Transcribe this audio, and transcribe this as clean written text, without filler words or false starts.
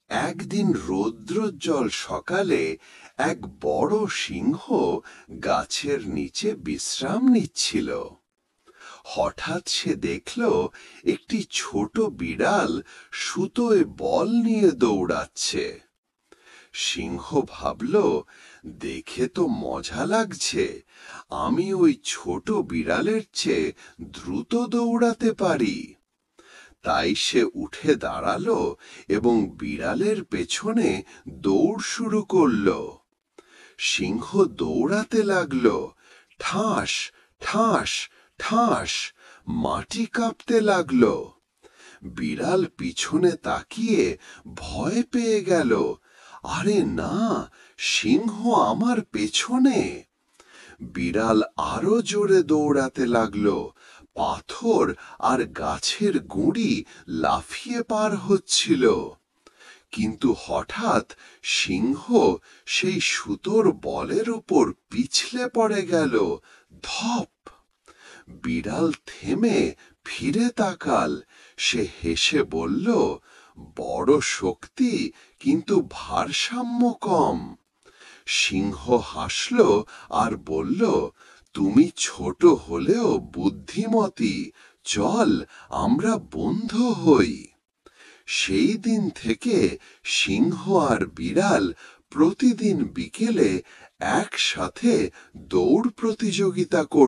একদিন রৌদ্রোজ্জ্বল সকালে এক বড় সিংহ গাছের নিচে বিশ্রাম নিচ্ছিল। হঠাৎ সে দেখল একটি ছোট বিড়াল সুতোয় বল নিয়ে দৌড়াচ্ছে। সিংহ ভাবল, দেখে তো মজা লাগছে, আমি ওই ছোট বিড়ালের চেয়ে দ্রুত দৌড়াতে পারি। তাই সে উঠে দাঁড়ালো এবং বিড়ালের পেছনে দৌড় শুরু করল। সিংহ দৌড়াতে লাগল। ঠাস ঠাস ঠাস মাটি কাঁপতে লাগল। বিড়াল পিছনে তাকিয়ে ভয় পেয়ে গেল। আরে না, সিংহ আমার পেছনে! বিড়াল আরো জোরে দৌড়াতে লাগল। পাথর আর গাছের গুঁড়ি লাফিয়ে পার হচ্ছিল। কিন্তু হঠাৎ সিংহ সেই সুতোর বলের উপর পিছলে পড়ে গেল। ধপ! বিড়াল থেমে ফিরে তাকাল। সে হেসে বলল, বড় শক্তি, কিন্তু ভারসাম্য কম। সিংহ হাসল আর বলল, তুমি ছোট হলেও বুদ্ধিমতী, চল আমরা বন্ধু হই। সেই দিন থেকে সিংহ আর বিড়াল প্রতিদিন বিকেলে একসাথে দৌড় প্রতিযোগিতা করত।